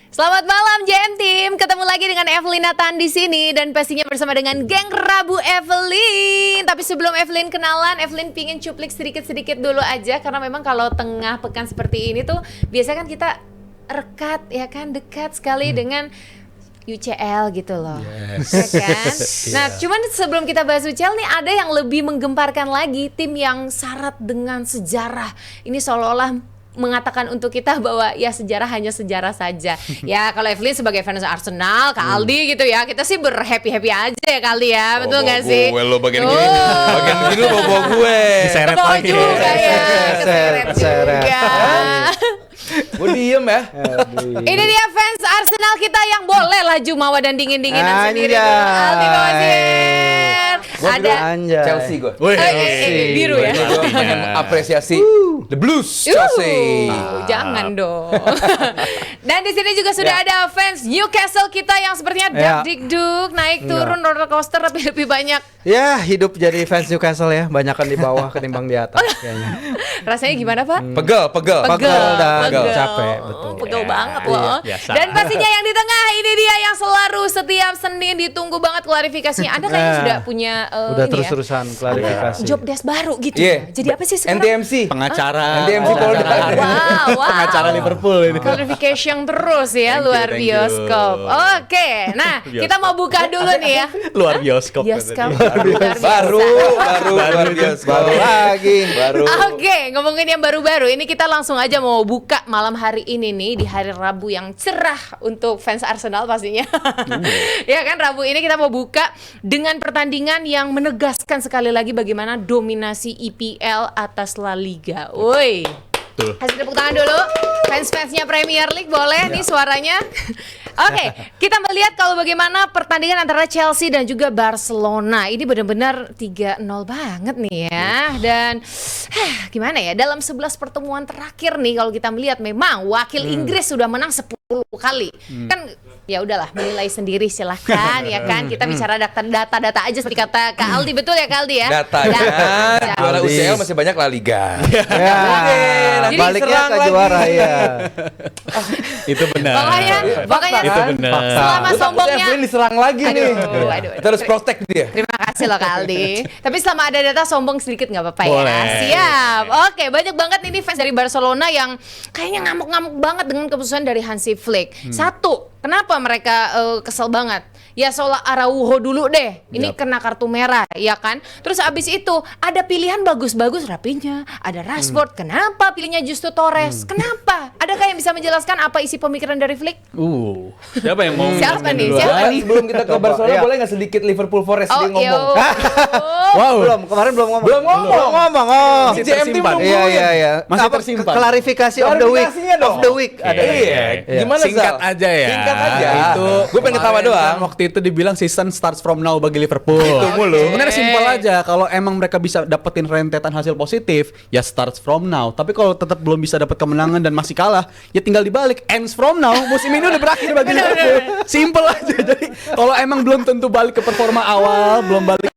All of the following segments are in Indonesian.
Selamat malam JM Team, ketemu lagi dengan Evelyn Nathan di sini dan pastinya bersama dengan geng Rabu Evelyn. Tapi sebelum Evelyn kenalan, Evelyn pingin cuplik sedikit-sedikit dulu aja karena memang kalau tengah pekan seperti ini tuh biasanya kan kita rekat ya kan, dekat sekali dengan UCL gitu loh, ya kan? Nah, cuman sebelum kita bahas UCL nih ada yang lebih menggemparkan lagi, tim yang syarat dengan sejarah. Ini seolah-olah mengatakan untuk kita bahwa ya sejarah hanya sejarah saja. Ya kalau Evelyn sebagai fans Arsenal, Kak Aldi gitu ya, kita sih berhappy-happy aja ya Kak Aldi ya, betul nggak sih? Gue lo bagian gini, bagian gini lo bawa gue. Diseret Kebawa lagi. juga ya, keseret juga. Gue diem ya. Ini dia fans Arsenal kita yang boleh laju mawa dan dingin-dinginan sendiri. Anjay. Aldi Bawasir. Ada Chelsea gue. biru ya. Gue pengen apresiasi The Blues Chelsea. Jangan dong. Dan di sini juga sudah ada fans Newcastle kita yang sepertinya dak-dikduk, naik turun roller coaster tapi lebih banyak. Ya, hidup jadi fans Newcastle ya, banyakan di bawah ketimbang di atas kayaknya. Rasanya gimana, Pak? Pegel. Pegel dan Pegel. capek, betul. Pegel banget loh. biasa. Dan pastinya yang di tengah ini dia yang selalu setiap Senin ditunggu banget klarifikasinya. Anda kayaknya sudah punya udah ini terus-terusan klarifikasi. job desk baru gitu. Iya. Jadi apa sih sekarang? NTMC. Pengacara. NTMC Polda. Wow. Pengacara Liverpool ini. Clarification terus ya, Thank you, luar thank you. bioskop. Oke, nah kita mau buka dulu nih ya. Luar bioskop. Bioskop katanya. luar biasa. Baru biasa. Baru lagi. Baru. Oke, ngomongin yang baru-baru ini kita langsung aja mau buka malam hari ini nih di hari Rabu yang cerah untuk fans Arsenal pastinya. Ya kan, Rabu ini kita mau buka dengan pertandingan yang menegaskan sekali lagi bagaimana dominasi IPL atas La Liga. Woi. Betul. Kasih tepuk tangan dulu. Fans-fansnya Premier League boleh nih suaranya. Oke, kita melihat kalau bagaimana pertandingan antara Chelsea dan juga Barcelona. Ini benar-benar 3-0 banget nih ya. Dan gimana ya, dalam 11 pertemuan terakhir nih kalau kita melihat memang wakil Inggris sudah menang 10 kali. Kan ya udahlah, menilai sendiri silahkan ya kan. Kita bicara data-data aja seperti kata Kak Aldi, betul ya Kak Aldi ya? Datanya juara Aldi. UCL masih banyak La Liga. Ya, Jadi baliknya serang ke lagi. juara ya. Itu benar. Makanya Itu benar. selama sombongnya Evelyn diserang lagi nih. aduh. Kita harus protect dia. Terima kasih loh Kak Aldi. Tapi selama ada data sombong sedikit nggak apa-apa ya. Boleh. Siap. Oke, banyak banget ini fans dari Barcelona yang kayaknya ngamuk-ngamuk banget dengan keputusan dari Hansi Flick. Satu, kenapa mereka kesel banget? Ya soal Araujo dulu deh. Ini kena kartu merah, ya kan? Terus abis itu ada pilihan bagus-bagus Rapinya, ada Rashford. Kenapa pilihnya justru Torres? Kenapa? Adakah yang bisa menjelaskan apa isi pemikiran dari Flick? Siapa yang mau? Siapa nih? duluan? Siapa nih? Sebelum kita ke Barcelona Iya. boleh nggak sedikit Liverpool Forest dia iya. ngomong. Wow, kemarin belum ngomong. Belum ngomong. Oh. Masih GM tersimpan. tim Iya. Masih Apa, tersimpan. Klarifikasi of the week. Klarifikasinya dong. Of the week ada. Iya. Gimana Singkat Zal? aja ya. Singkat aja. Itu Gue pengen ketawa kemarin doang. kan waktu itu dibilang season starts from now bagi Liverpool. Itu mulu. Sebenarnya simpel aja. Kalau emang mereka bisa dapetin rentetan hasil positif, ya starts from now. Tapi kalau tetap belum bisa dapat kemenangan dan masih kalah, ya tinggal dibalik. Ends from now. Musim ini udah berakhir bagi Liverpool. Simpel aja. Jadi kalau emang belum tentu balik ke performa awal, belum balik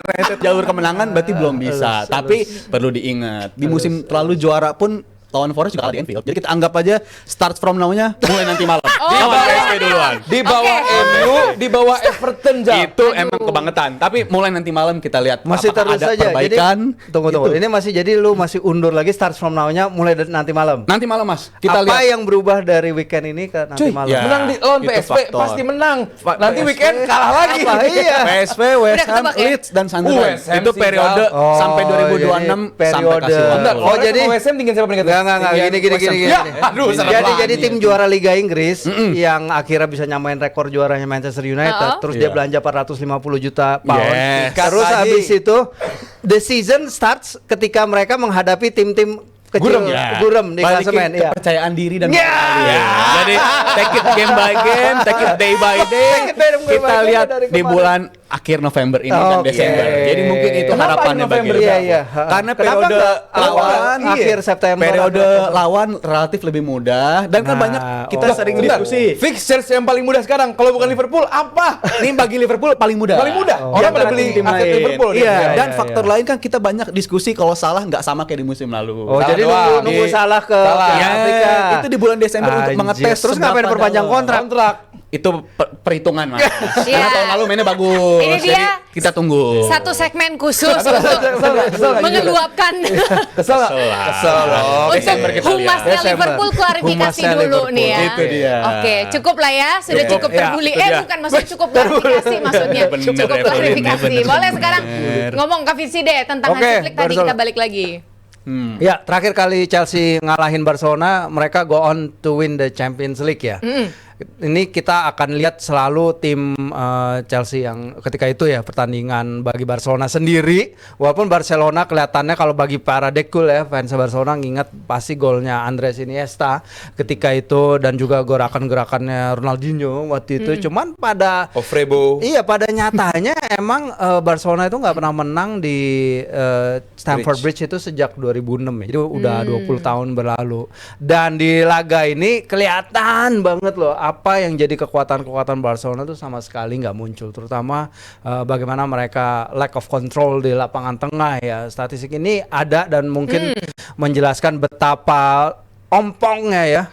rentet jalur kemenangan, berarti belum bisa. Tapi perlu diingat, di musim terlalu juara pun lawan Forest juga kalah di Anfield. Jadi kita anggap aja start from now-nya mulai nanti malam. Lawan PSV duluan. Di bawah MU, di bawah Everton Zal. Itu emang kebangetan. Tapi mulai nanti malam kita lihat Masih apakah terus ada saja. perbaikan. Jadi, tunggu. Gitu. Ini masih jadi lu masih undur lagi start from now-nya mulai dari nanti malam. Nanti malam Mas, kita Apa lihat. yang berubah dari weekend ini ke nanti malam? ya. Menang di lawan Itu PSV faktor. pasti menang. Nanti PSV weekend kalah lagi. Apa? Iya. PSV, West Ham, ketebak ya? Leeds dan Sunderland. West Ham Itu sih, periode Zal. sampai 2026 jadi sampai periode. kasih waktu. Bentar, Oh, jadi- WSM tinggal siapa peringkat? Enggak, gini. Ya, aduh, salah Jadi lagi. tim juara Liga Inggris yang akhirnya bisa nyamain rekor juaranya Manchester United, terus dia Iya. belanja 450 juta pound. Yes. Terus Lagi. habis itu the season starts ketika mereka menghadapi tim-tim kecil gurem di Balikin klasemen ya. kepercayaan diri dan Ya. mental. Ya. Jadi take it game by game, take it day by day. Take it day by Kita day lihat dari di kemarin. bulan akhir November ini dan Oke. Desember. Jadi mungkin itu Kenapa harapannya akhir bagi November? Liverpool. Iya. Karena Kenapa periode enggak lawan akhir September periode atau- lawan relatif lebih mudah dan kan Nah, banyak kita oh. sering Bentar, diskusi. fixtures yang paling mudah sekarang kalau bukan Liverpool apa? Ini bagi Liverpool paling mudah. Paling mudah. Oh. Orang pada Dibanding beli tim aset lain. Liverpool. Iya, Iya, dan iya, faktor iya. lain kan kita banyak diskusi kalau salah nggak sama kayak di musim lalu. Oh, Salah jadi doang. nunggu salah ke Salah. ke Ya, Afrika. itu di bulan Desember untuk Anjir, mengetes terus ngapain seberapa perpanjang dalam. kontrak? Itu perhitungan Mas. Iya. Karena tahun lalu mainnya bagus. Ini dia Jadi kita tunggu. Satu segmen khusus Kesel nggak mengeluapkan Kesel nggak? Kesel loh. Desember kita lihat. humasnya Desember. Liverpool klarifikasi Humasnya dulu Liverpool. nih ya. Itu dia. Oke, cukup lah ya. Sudah Cukup. cukup Ya, terbuli. itu dia. Bukan maksudnya cukup klarifikasi maksudnya. Bener, Cukup Evelyn, klarifikasi. bener. Boleh sekarang ngomong ke Visi deh tentang Oke, Hansi Flick tadi Barcelona. kita balik lagi. Ya, terakhir kali Chelsea ngalahin Barcelona, mereka go on to win the Champions League ya. Ini kita akan lihat selalu tim Chelsea yang ketika itu ya pertandingan bagi Barcelona sendiri. Walaupun Barcelona kelihatannya kalau bagi para dekul ya fans Barcelona nginget pasti golnya Andres Iniesta ketika itu dan juga gerakan-gerakannya Ronaldinho waktu itu. Cuman pada Ofrebo. iya pada nyatanya emang Barcelona itu nggak pernah menang di Stamford Bridge itu sejak 2006 ya. Jadi udah 20 tahun berlalu. Dan di laga ini kelihatan banget loh apa yang jadi kekuatan-kekuatan Barcelona itu sama sekali nggak muncul. Terutama bagaimana mereka lack of control di lapangan tengah ya. Statistik ini ada dan mungkin menjelaskan betapa ompongnya ya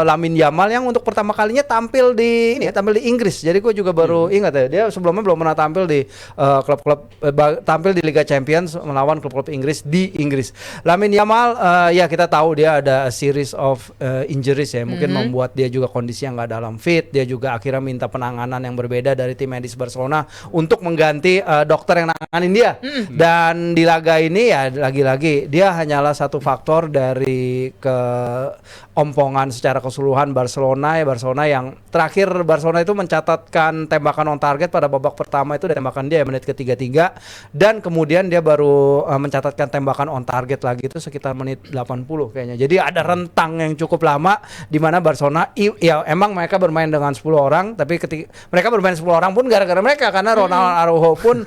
Lamine Yamal yang untuk pertama kalinya tampil di Inggris. Jadi gue juga baru ingat ya dia sebelumnya belum pernah tampil di klub-klub tampil di Liga Champions melawan klub-klub Inggris di Inggris. Lamine Yamal ya kita tahu dia ada a series of injuries ya mungkin membuat dia juga kondisi yang nggak dalam fit. Dia juga akhirnya minta penanganan yang berbeda dari tim medis Barcelona untuk mengganti dokter yang nanganin dia. Dan di laga ini ya lagi-lagi dia hanyalah satu faktor dari ompongan secara keseluruhan Barcelona yang terakhir Barcelona itu mencatatkan tembakan on target pada babak pertama itu tembakan dia menit ke-33 dan kemudian dia baru mencatatkan tembakan on target lagi itu sekitar menit 80 kayaknya. Jadi ada rentang yang cukup lama di mana Barcelona ya emang mereka bermain dengan 10 orang tapi ketika mereka bermain 10 orang pun gara-gara mereka karena Ronald Araujo pun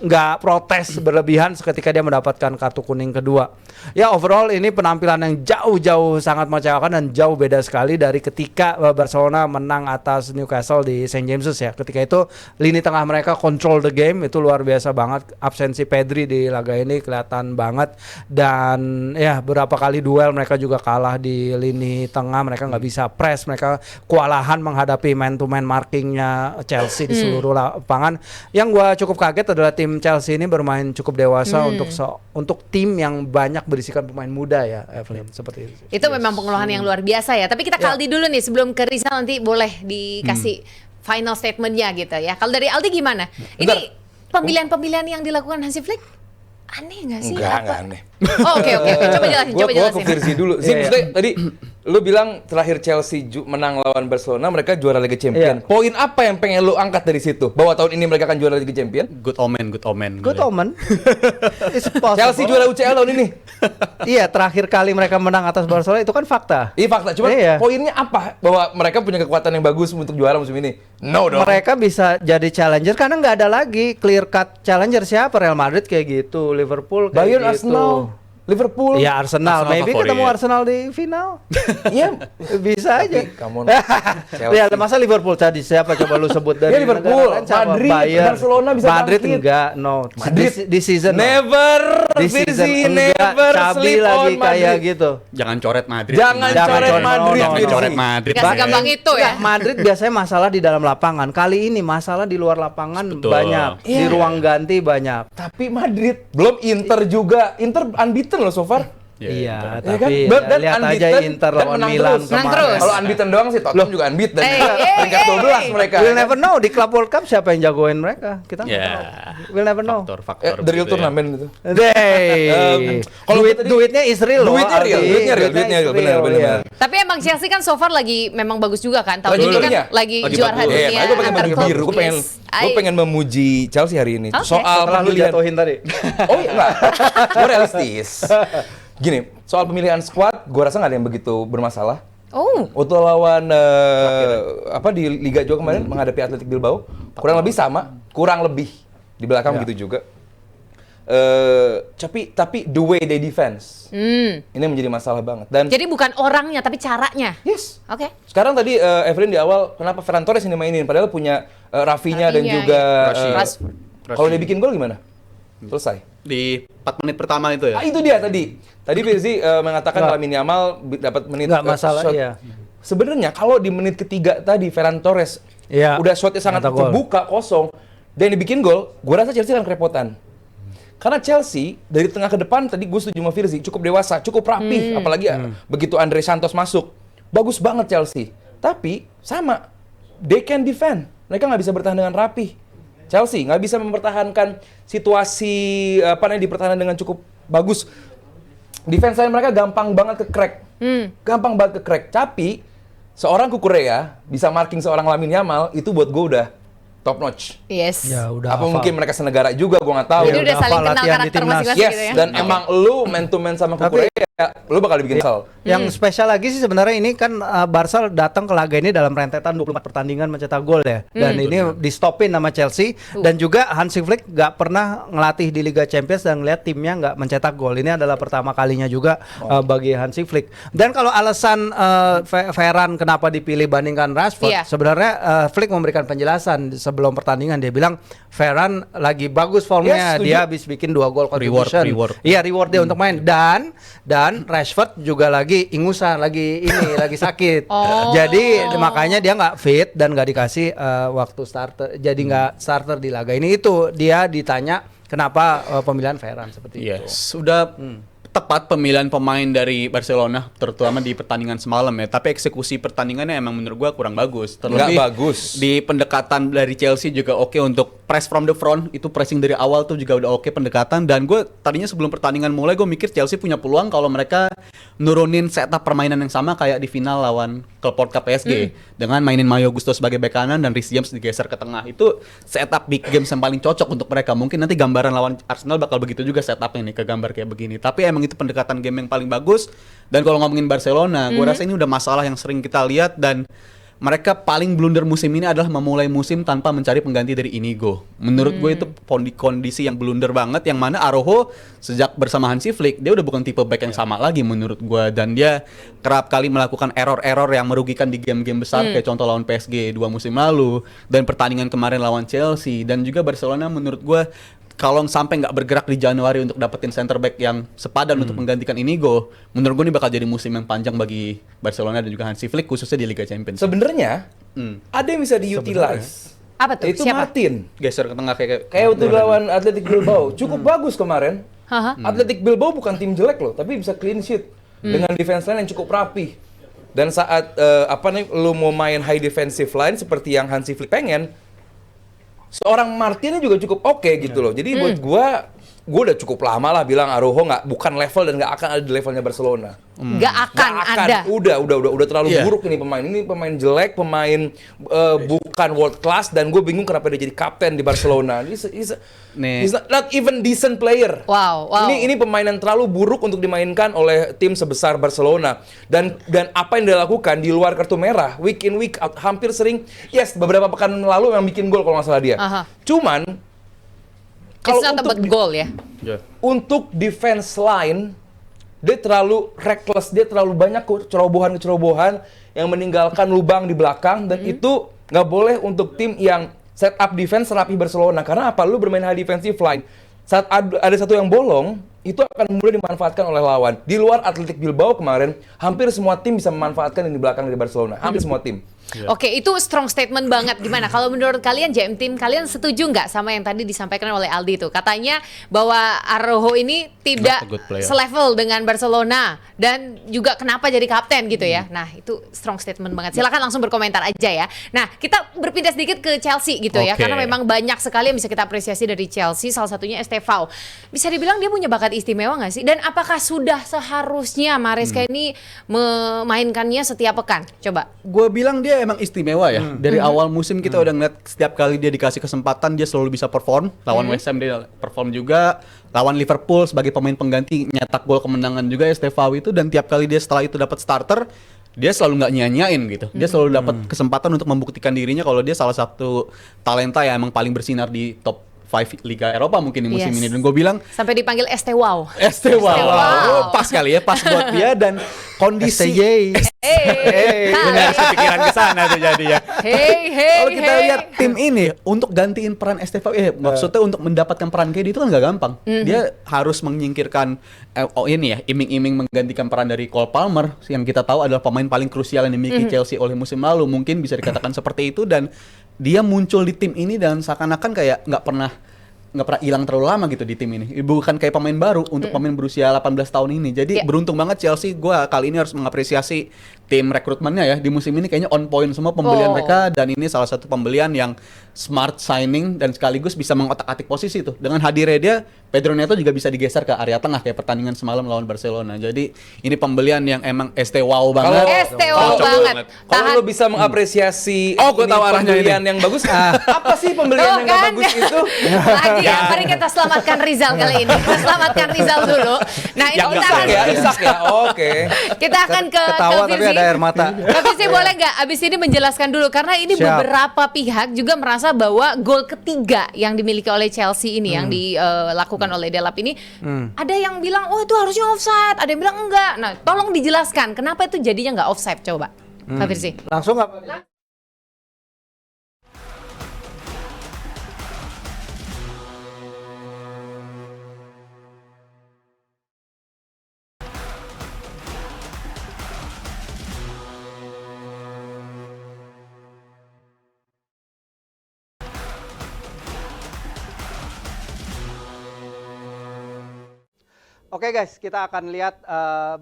nggak protes berlebihan seketika dia mendapatkan kartu kuning kedua. Ya overall ini penampilan yang jauh-jauh sangat mengecewakan dan jauh beda sekali dari ketika Barcelona menang atas Newcastle di St. James's ya. Ketika itu lini tengah mereka control the game itu luar biasa banget. Absensi Pedri di laga ini kelihatan banget dan ya beberapa kali duel mereka juga kalah di lini tengah. Mereka nggak bisa press, mereka kewalahan menghadapi man to man markingnya Chelsea di seluruh lapangan. Yang gua cukup kaget adalah tim Chelsea ini bermain cukup dewasa untuk tim yang banyak berisikan pemain muda ya, Evelyn, seperti itu. Itu memang pengelolaan yang luar biasa ya. Tapi kita ke Aldi dulu nih sebelum ke Rizal nanti boleh dikasih final statementnya gitu ya. Kalau dari Aldi gimana? Ini pemilihan-pemilihan yang dilakukan Hansi Flick aneh nggak sih? Enggak aneh. Oh, oke. Coba jelasin. Gua ke Virzi dulu. Sih maksudnya tadi lu bilang terakhir Chelsea menang lawan Barcelona mereka juara Liga Champion. Iya. Poin apa yang pengen lu angkat dari situ? Bahwa tahun ini mereka akan juara Liga Champion? Good omen. Good omen. It's possible. Chelsea juara UCL tahun ini. Iya, terakhir kali mereka menang atas Barcelona itu kan fakta. Iya fakta. Cuma Iya. poinnya apa? Bahwa mereka punya kekuatan yang bagus untuk juara musim ini? No dong. Mereka bisa jadi challenger karena nggak ada lagi clear cut challenger siapa. Real Madrid kayak gitu, Liverpool kayak Bayern, gitu. Arsenal, Liverpool. Ya Arsenal, Arsenal maybe favorit. ketemu Arsenal di final. Iya. Bisa aja. Come on. Ya, masa Liverpool tadi siapa coba lu sebut dari Ya, Liverpool, negara lain siapa? Madrid, Bayern. Barcelona bisa Madrid bangkit. enggak, no. Madrid. Di season no. Never. Di season Virzi, enggak, never Xabi sleep lagi on kayak Madrid. gitu. Jangan coret Madrid. Jangan coret Madrid, Jangan Virzi. coret Madrid. Nggak segampang itu ya. Enggak, Madrid biasanya masalah di dalam lapangan. Kali ini masalah di luar lapangan Betul. banyak. Di Iya. ruang ganti banyak. Tapi Madrid belum Inter juga. Inter unbeaten loh so far. Iya, Ya tapi kan? Dan lihat aja unbeaten Inter dan lawan menang Milan terus. Menang kemarin. terus. Kalau unbeaten doang sih Tottenham juga unbeaten. Peringkat 12 mereka. We'll never know di Club World Cup siapa yang jagoin mereka. Kita nggak Ya. tahu. We'll never know. Faktor-faktor. The real begitu ya. turnamen itu. Kalau Kalau tadi- duitnya is real loh. Duitnya real, Aldi. duitnya real, is benar, real, benar. iya. Tapi emang Chelsea kan so far lagi memang bagus juga kan. Tahun Lagi ini kan bagus. lagi Lagi juara bagus. dunia. Iya, makanya gue pengen antar baju klub. biru. Gue Yes. pengen memuji Chelsea hari ini. Oke. Soal Setelah lu pemilihan. jatuhin tadi. Oh iya enggak. Gue realistis. Gini, soal pemilihan squad, gue rasa nggak ada yang begitu bermasalah. Oh. Waktu lawan di Liga 2 kemarin menghadapi Athletic Bilbao, kurang lebih di belakang Ya. gitu juga. Tapi the way they defense ini yang menjadi masalah banget. Dan Jadi bukan orangnya tapi caranya. yes, Oke. sekarang tadi Evelyn di awal kenapa Ferran Torres ini mainin padahal punya Rafinha dan Rafinha, juga iya. Rashford. kalau dia bikin gol gimana? Selesai. Di 4 menit pertama itu ya. Ah, itu dia tadi. Tadi Firzi mengatakan Lamine Yamal dapat menit Nggak masalah, shot. iya. Sebenarnya kalau di menit ketiga tadi Ferran Torres udah shotnya sangat Mata gol. terbuka kosong dan dibikin gol, gue rasa Chelsea akan kerepotan. Karena Chelsea dari tengah ke depan tadi gue setuju sama Firzi, cukup dewasa, cukup rapih, apalagi begitu Andre Santos masuk. Bagus banget Chelsea. Tapi sama, they can defend. Mereka nggak bisa bertahan dengan rapih. Chelsea nggak bisa mempertahankan situasi dipertahankan dengan cukup bagus. Defense line mereka gampang banget ke crack. Gampang banget ke crack. Tapi seorang Kukurea bisa marking seorang Lamine Yamal itu buat gue udah top notch. Yes. Ya udah. Apa hafal. mungkin mereka senegara juga gue nggak tahu. Jadi udah hafal saling kenal latihan di karakter timnas. masing-masing Yes, gitu ya. dan emang lu man to man sama Kukurea, lu bakal dibikin kesel. Yang spesial lagi sih sebenarnya ini kan Barca datang ke laga ini dalam rentetan 24 pertandingan mencetak gol ya. Dan ini di-stopin sama Chelsea dan juga Hansi Flick nggak pernah ngelatih di Liga Champions dan ngeliat timnya nggak mencetak gol. Ini adalah pertama kalinya juga bagi Hansi Flick. Dan kalau alasan Ferran kenapa dipilih bandingkan Rashford, Iya. sebenarnya Flick memberikan penjelasan sebelum pertandingan. Dia bilang Ferran lagi bagus formnya, Yes, setuju. dia habis bikin 2 gol contribution. Reward. Iya, reward dia untuk main dan Rashford juga lagi ingusan, lagi sakit. Oh. Jadi makanya dia nggak fit dan nggak dikasih waktu starter. Jadi nggak starter di laga ini. Itu dia ditanya kenapa pemilihan Ferran seperti itu. Sudah tepat pemilihan pemain dari Barcelona, terutama di pertandingan semalam ya. Tapi eksekusi pertandingannya emang menurut gua kurang bagus. Nggak bagus. Di pendekatan dari Chelsea juga oke untuk press from the front, itu pressing dari awal tuh juga udah oke pendekatan. Dan gue tadinya sebelum pertandingan mulai gue mikir Chelsea punya peluang kalau mereka nurunin setup permainan yang sama kayak di final lawan klub World Cup PSG dengan mainin Mario Gusto sebagai bek kanan dan Reece James digeser ke tengah. Itu setup big games yang paling cocok untuk mereka. Mungkin nanti gambaran lawan Arsenal bakal begitu juga setupnya nih ke gambar kayak begini. Tapi emang itu pendekatan game yang paling bagus. Dan kalau ngomongin Barcelona, gue rasa ini udah masalah yang sering kita lihat dan mereka paling blunder musim ini adalah memulai musim tanpa mencari pengganti dari Inigo. Menurut gue itu kondisi yang blunder banget, yang mana Araujo sejak bersama Hansi Flick dia udah bukan tipe back yang sama lagi menurut gue, dan dia kerap kali melakukan error-error yang merugikan di game-game besar kayak contoh lawan PSG 2 musim lalu dan pertandingan kemarin lawan Chelsea. Dan juga Barcelona menurut gue kalau sampai nggak bergerak di Januari untuk dapetin center back yang sepadan untuk menggantikan Inigo, menurut gue ini bakal jadi musim yang panjang bagi Barcelona dan juga Hansi Flick khususnya di Liga Champions. Sebenarnya ada yang bisa diutilize. Apa tuh? Itu Siapa? Martin. Geser ke tengah kayak Waktu lawan Athletic Bilbao, cukup bagus kemarin. Haha. Athletic Bilbao bukan tim jelek loh, tapi bisa clean sheet dengan defense line yang cukup rapi. Dan saat lu mau main high defensive line seperti yang Hansi Flick pengen, seorang Martin ini juga cukup oke gitu loh. Jadi buat gua udah cukup lama lah bilang Araujo bukan level dan nggak akan ada di levelnya Barcelona. Nggak akan ada. Udah terlalu buruk ini pemain. Ini pemain jelek, pemain bukan world class, dan gue bingung kenapa dia jadi kapten di Barcelona. He's not even decent player. Wow. Ini pemain yang terlalu buruk untuk dimainkan oleh tim sebesar Barcelona. Dan apa yang dia lakukan di luar kartu merah, week in week out, hampir sering, beberapa pekan lalu yang bikin gol kalau nggak salah dia. Aha. Cuman It's not about goal ya. untuk defense line, dia terlalu reckless, dia terlalu banyak kecerobohan yang meninggalkan lubang di belakang, dan itu nggak boleh untuk tim yang set up defense rapi Barcelona. Karena apa? Lu bermain high defensive line, saat ada satu yang bolong, itu akan mudah dimanfaatkan oleh lawan. Di luar Athletic Bilbao kemarin, hampir semua tim bisa memanfaatkan yang di belakang dari Barcelona. Hampir semua tim. Oke, itu strong statement banget. Gimana? Kalau menurut kalian, JM Team, kalian setuju nggak sama yang tadi disampaikan oleh Aldi itu? Katanya bahwa Araujo ini tidak Not a good player. selevel dengan Barcelona dan juga kenapa jadi kapten gitu ya. Nah, itu strong statement banget. Silakan langsung berkomentar aja ya. Nah, kita berpindah sedikit ke Chelsea gitu ya, Oke. karena memang banyak sekali yang bisa kita apresiasi dari Chelsea. Salah satunya Estevao. Bisa dibilang dia punya bakat istimewa nggak sih? Dan apakah sudah seharusnya Maresca ini memainkannya setiap pekan? Coba. Gue bilang dia emang istimewa ya. Dari awal musim kita udah ngeliat setiap kali dia dikasih kesempatan dia selalu bisa perform. Lawan West Ham dia perform juga. Lawan Liverpool sebagai pemain pengganti nyetak gol kemenangan juga Estevao itu. Dan tiap kali dia setelah itu dapat starter, dia selalu nggak nyanyain gitu. Dia selalu dapat kesempatan untuk membuktikan dirinya kalau dia salah satu talenta yang emang paling bersinar di top Liga Eropa mungkin di musim Yes. ini. Dan gue bilang Sampai dipanggil ST Wow. ST wow. Wow. Pas kali ya, pas buat dia dan kondisi. STJ. Benar, kepikiran ke sana tuh jadi ya. Hey. Kalau kita lihat tim ini untuk gantiin peran STV, maksudnya untuk mendapatkan peran kayak itu kan nggak gampang. Dia harus menyingkirkan iming-iming menggantikan peran dari Cole Palmer yang kita tahu adalah pemain paling krusial yang dimiliki Chelsea oleh musim lalu. Mungkin bisa dikatakan seperti itu dan dia muncul di tim ini dan seakan-akan kayak nggak pernah hilang terlalu lama gitu di tim ini. Bukan kayak pemain baru untuk pemain berusia 18 tahun ini. Jadi beruntung banget Chelsea. Gua kali ini harus mengapresiasi tim rekrutmennya ya. Di musim ini kayaknya on point semua pembelian mereka dan ini salah satu pembelian yang smart signing dan sekaligus bisa mengotak-atik posisi tuh. Dengan hadirnya dia, Pedro Neto juga bisa digeser ke area tengah kayak pertandingan semalam lawan Barcelona. Jadi ini pembelian yang emang ST wow banget. ST wow banget. Kalau lo bisa mengapresiasi gua tahu arahnya pembelian ini. yang bagus, apa sih pembelian yang nggak bagus itu? Lagi ya, mari kita selamatkan Rizal kali ini. Kita selamatkan Rizal dulu. Nah, ini Yang kita Isak akan ya, Isak ya. Oke. kita akan ke Ketawa tapi Firzi. ada air mata. Kak Firzi boleh nggak abis ini menjelaskan dulu karena ini Siap. beberapa pihak juga merasa bahwa gol ketiga yang dimiliki oleh Chelsea ini yang dilakukan oleh Delap ini ada yang bilang oh itu harusnya offside, ada yang bilang enggak. Nah, tolong dijelaskan kenapa itu jadinya nggak offside coba. Kak Firzi. Langsung nggak? Oke guys, kita akan lihat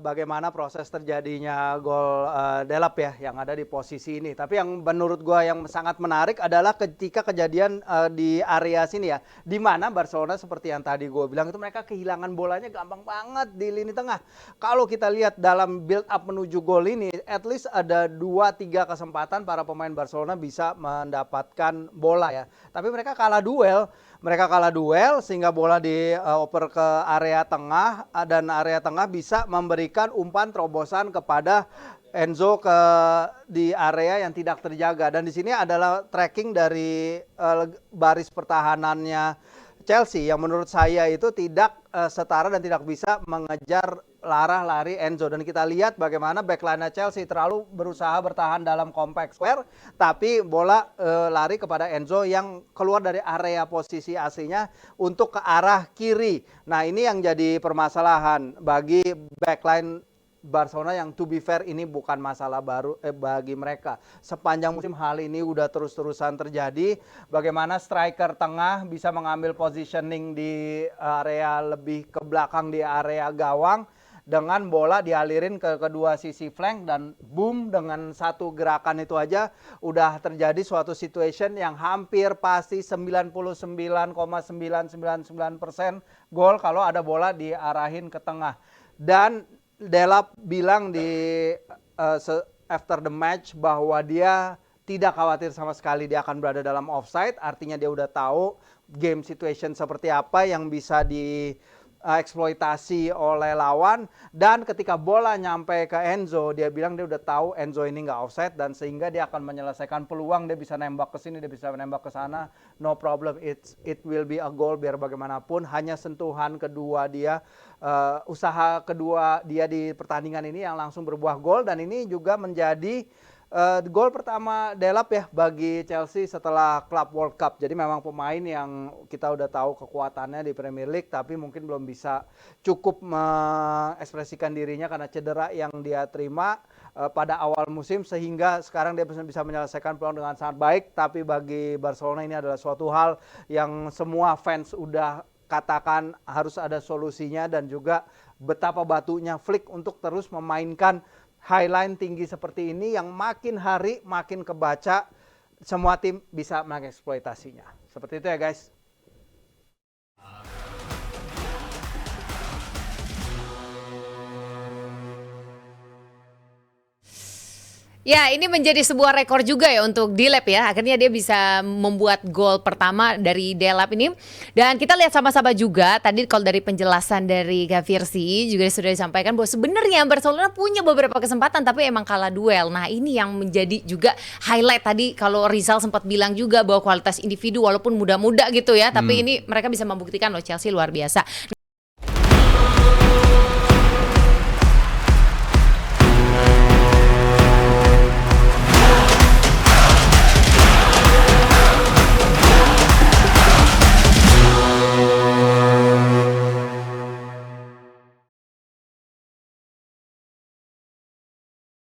bagaimana proses terjadinya gol Delap ya yang ada di posisi ini. Tapi yang menurut gua yang sangat menarik adalah ketika kejadian di area sini ya, di mana Barcelona seperti yang tadi gua bilang itu mereka kehilangan bolanya gampang banget di lini tengah. Kalau kita lihat dalam build up menuju gol ini, at least ada 2-3 kesempatan para pemain Barcelona bisa mendapatkan bola ya. Tapi mereka kalah duel. Sehingga bola dioper ke area tengah dan area tengah bisa memberikan umpan terobosan kepada Enzo di area yang tidak terjaga. Dan di sini adalah tracking dari baris pertahanannya Chelsea yang menurut saya itu tidak setara dan tidak bisa mengejar lari Enzo. Dan kita lihat bagaimana backline Chelsea terlalu berusaha bertahan dalam compact square, tapi bola lari kepada Enzo yang keluar dari area posisi aslinya untuk ke arah kiri. Nah ini yang jadi permasalahan bagi backline Barcelona yang to be fair ini bukan masalah baru bagi mereka. Sepanjang musim hal ini udah terus-terusan terjadi. Bagaimana striker tengah bisa mengambil positioning di area lebih ke belakang di area gawang dengan bola dialirin ke kedua sisi flank dan boom dengan satu gerakan itu aja udah terjadi suatu situation yang hampir pasti 99,999% gol kalau ada bola diarahin ke tengah. Dan Delap bilang di after the match bahwa dia tidak khawatir sama sekali dia akan berada dalam offside, artinya dia udah tahu game situation seperti apa yang bisa dieksploitasi oleh lawan. Dan ketika bola nyampe ke Enzo, dia bilang dia udah tahu Enzo ini nggak offside dan sehingga dia akan menyelesaikan peluang. Dia bisa nembak ke sini, dia bisa nembak ke sana, no problem, it will be a goal biar bagaimanapun. Hanya sentuhan kedua dia, usaha kedua dia di pertandingan ini yang langsung berbuah gol. Dan ini juga menjadi gol pertama Delap ya bagi Chelsea setelah Club World Cup. Jadi memang pemain yang kita udah tahu kekuatannya di Premier League, tapi mungkin belum bisa cukup mengekspresikan dirinya karena cedera yang dia terima pada awal musim, sehingga sekarang dia bisa menyelesaikan peluang dengan sangat baik. Tapi bagi Barcelona ini adalah suatu hal yang semua fans udah katakan harus ada solusinya, dan juga betapa batunya Flick untuk terus memainkan highline tinggi seperti ini yang makin hari makin kebaca, semua tim bisa mengeksploitasinya. Seperti itu ya guys. Ya, ini menjadi sebuah rekor juga ya untuk Delap ya. Akhirnya dia bisa membuat gol pertama dari Delap ini. Dan kita lihat sama-sama juga tadi kalau dari penjelasan dari Gavirsi juga sudah disampaikan bahwa sebenarnya Barcelona punya beberapa kesempatan tapi emang kalah duel. Nah, ini yang menjadi juga highlight tadi kalau Rizal sempat bilang juga bahwa kualitas individu walaupun muda-muda gitu ya, tapi ini mereka bisa membuktikan loh Chelsea luar biasa.